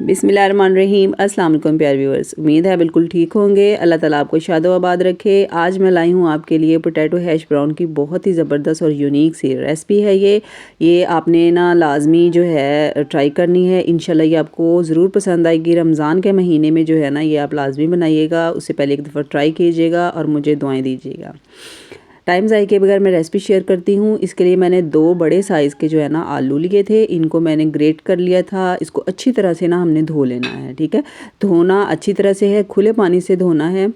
बिस्मिल्लाहिर्रहमानिर्रहीम। अस्सलाम वालेकुम प्यारे व्यूअर्स, उम्मीद है बिल्कुल ठीक होंगे। अल्लाह ताला आपको शादो आबाद रखे। आज मैं लाई हूँ आपके लिए पोटैटो हैश ब्राउन की बहुत ही ज़बरदस्त और यूनिक सी रेसिपी है। ये आपने ना लाजमी जो है ट्राई करनी है। इंशाल्लाह ये आपको ज़रूर पसंद आएगी। रमज़ान के महीने में जो है ना ये आप लाजमी बनाइएगा। उससे पहले एक दफ़ा ट्राई कीजिएगा और मुझे दुआएँ दीजिएगा। टाइम ज़ाय के बगैर मैं रेसिपी शेयर करती हूँ। इसके लिए मैंने 2 बड़े साइज़ के जो है ना आलू लिए थे। इनको मैंने ग्रेट कर लिया था। इसको अच्छी तरह से ना हमने धो लेना है, ठीक है। धोना अच्छी तरह से है, खुले पानी से धोना है।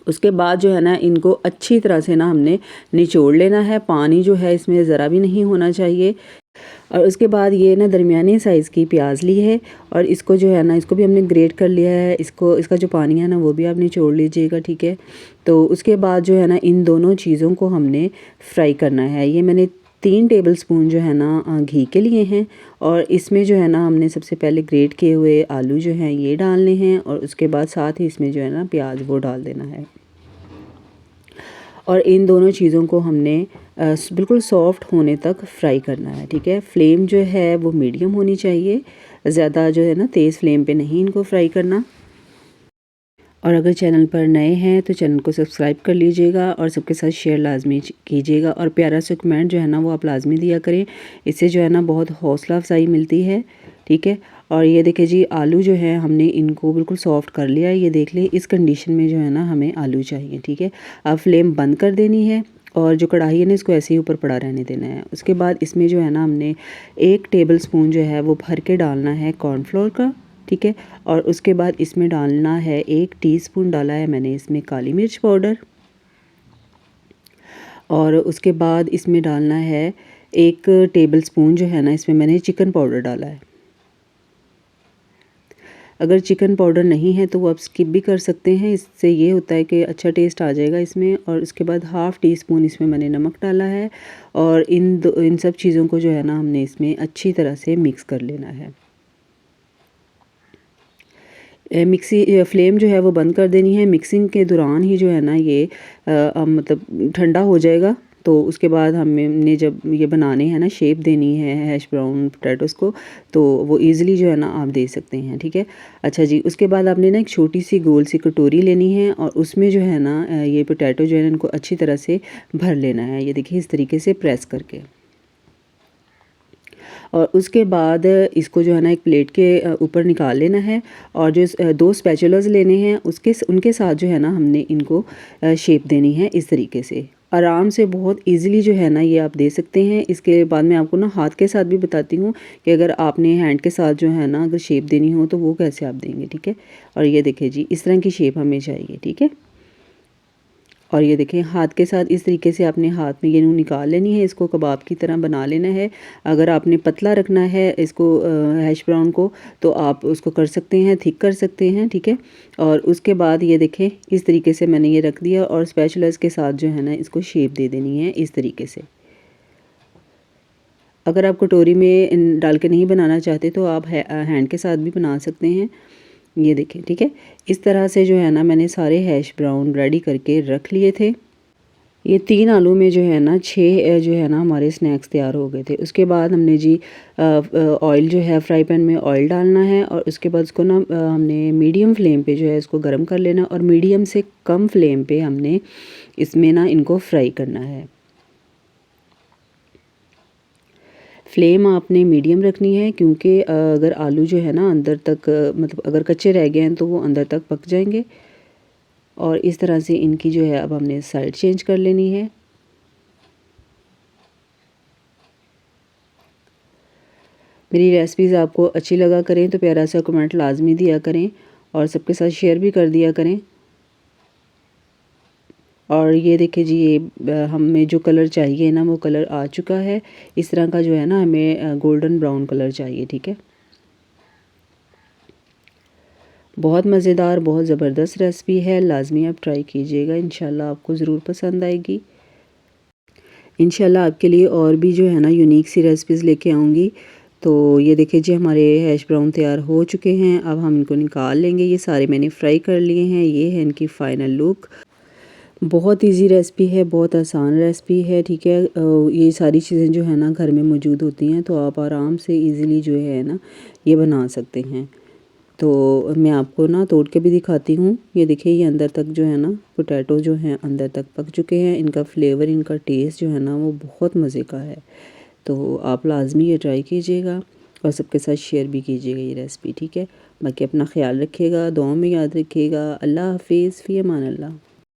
उसके बाद जो है ना इनको अच्छी तरह से ना हमने निचोड़ लेना है। पानी जो है इसमें ज़रा भी नहीं होना चाहिए। और उसके बाद ये ना दरमियाने साइज़ की प्याज ली है और इसको जो है ना इसको भी हमने ग्रेट कर लिया है। इसका जो पानी है ना वो भी आप निचोड़ लीजिएगा, ठीक है। तो उसके बाद जो है ना इन दोनों चीज़ों को हमने फ्राई करना है। ये मैंने 3 टेबलस्पून जो है ना घी के लिए हैं और इसमें जो है ना हमने सबसे पहले ग्रेट किए हुए आलू जो हैं ये डालने हैं और उसके बाद साथ ही इसमें जो है ना प्याज वो डाल देना है। और इन दोनों चीज़ों को हमने बिल्कुल सॉफ्ट होने तक फ्राई करना है, ठीक है। फ्लेम जो है वो मीडियम होनी चाहिए, ज़्यादा जो है ना तेज़ फ्लेम पे नहीं इनको फ्राई करना। और अगर चैनल पर नए हैं तो चैनल को सब्सक्राइब कर लीजिएगा और सबके साथ शेयर लाजमी कीजिएगा और प्यारा सा कमेंट जो है ना वो आप लाजमी दिया करें। इससे जो है ना बहुत हौसला अफजाई मिलती है, ठीक है। और ये देखिए जी आलू जो है हमने इनको बिल्कुल सॉफ्ट कर लिया है। ये देख लें इस कंडीशन में जो है ना हमें आलू चाहिए, ठीक है। अब फ्लेम बंद कर देनी है और जो कढ़ाई है ना इसको ऐसे ही ऊपर पड़ा रहने देना है। उसके बाद इसमें जो है ना हमने 1 टेबलस्पून जो है वो भर के डालना है कॉर्नफ्लोर का, ठीक है। और उसके बाद इसमें डालना है 1 टीस्पून डाला है मैंने इसमें काली मिर्च पाउडर और उसके बाद इसमें डालना है 1 टेबलस्पून जो है ना इसमें मैंने चिकन पाउडर डाला है। अगर चिकन पाउडर नहीं है तो वो आप स्किप भी कर सकते हैं। इससे ये होता है कि अच्छा टेस्ट आ जाएगा इसमें। और उसके बाद हाफ़ टी स्पून इसमें मैंने नमक डाला है और इन सब चीज़ों को जो है ना हमने इसमें अच्छी तरह से मिक्स कर लेना है। मिक्सी फ्लेम जो है वो बंद कर देनी है। मिक्सिंग के दौरान ही जो है ना ये मतलब ठंडा हो जाएगा। तो उसके बाद हमने जब ये बनाने हैं ना शेप देनी है हैश ब्राउन पोटैटोज़ को तो वो इजीली जो है ना आप दे सकते हैं, ठीक है। अच्छा जी, उसके बाद आपने ना एक छोटी सी गोल सी कटोरी लेनी है और उसमें जो है ना ये पोटैटो जो है ना इनको अच्छी तरह से भर लेना है। ये देखिए इस तरीके से प्रेस करके। और उसके बाद इसको जो है ना एक प्लेट के ऊपर निकाल लेना है और जो 2 स्पैचुलास लेने हैं उनके साथ जो है ना हमने इनको शेप देनी है इस तरीके से। आराम से बहुत इजीली जो है ना ये आप दे सकते हैं। इसके बाद मैं आपको ना हाथ के साथ भी बताती हूँ कि अगर आपने हैंड के साथ जो है ना अगर शेप देनी हो तो वो कैसे आप देंगे, ठीक है। और ये देखिए जी इस तरह की शेप हमें चाहिए, ठीक है। और ये देखें हाथ के साथ इस तरीके से आपने हाथ में ये यूँ निकाल लेनी है। इसको कबाब की तरह बना लेना है। अगर आपने पतला रखना है इसको हैश ब्राउन को तो आप उसको कर सकते हैं, थिक कर सकते हैं, ठीक है। और उसके बाद ये देखें इस तरीके से मैंने ये रख दिया और स्पैचुलास के साथ जो है ना इसको शेप दे देनी है इस तरीके से। अगर आप कटोरी में डाल के नहीं बनाना चाहते तो आप हैंड के साथ भी बना सकते हैं। ये देखें, ठीक है। इस तरह से जो है ना मैंने सारे हैश ब्राउन रेडी करके रख लिए थे। ये 3 आलू में जो है ना 6 जो है ना हमारे स्नैक्स तैयार हो गए थे। उसके बाद हमने जी ऑयल जो है फ्राई पैन में ऑयल डालना है और उसके बाद उसको ना हमने मीडियम फ्लेम पे जो है इसको गर्म कर लेना और मीडियम से कम फ्लेम पे हमने इसमें ना इनको फ्राई करना है। फ्लेम आपने मीडियम रखनी है क्योंकि अगर आलू जो है ना अंदर तक मतलब अगर कच्चे रह गए हैं तो वो अंदर तक पक जाएंगे। और इस तरह से इनकी जो है अब हमने साइड चेंज कर लेनी है। मेरी रेसिपीज़ आपको अच्छी लगा करें तो प्यारा सा कमेंट लाजमी दिया करें और सबके साथ शेयर भी कर दिया करें। और ये देखिए जी ये हमें जो कलर चाहिए ना वो कलर आ चुका है। इस तरह का जो है ना हमें गोल्डन ब्राउन कलर चाहिए, ठीक है। बहुत मज़ेदार बहुत ज़बरदस्त रेसिपी है, लाजमी आप ट्राई कीजिएगा। इंशाल्लाह आपको ज़रूर पसंद आएगी। इंशाल्लाह आपके लिए और भी जो है ना यूनिक सी रेसिपीज़ लेके आऊँगी। तो ये देखिए जी हमारे हैश ब्राउन तैयार हो चुके हैं। अब हम इनको निकाल लेंगे। ये सारे मैंने फ्राई कर लिए हैं। ये है इनकी फ़ाइनल लुक। बहुत इजी रेसिपी है, बहुत आसान रेसिपी है, ठीक है। ये सारी चीज़ें जो है ना घर में मौजूद होती हैं, तो आप आराम से इजीली जो है ना ये बना सकते हैं। तो मैं आपको ना तोड़ के भी दिखाती हूँ। ये देखिए, ये अंदर तक जो है ना पोटैटो जो हैं अंदर तक पक चुके हैं। इनका फ्लेवर, इनका टेस्ट जो है ना वो बहुत मज़े का है। तो आप लाज़मी ये ट्राई कीजिएगा और सबके साथ शेयर भी कीजिएगा ये रेसिपी, ठीक है। बाकी अपना ख्याल रखिएगा, दुआओं में याद रखिएगा। अल्लाह हाफ़िज़, फ़ी अमान अल्लाह।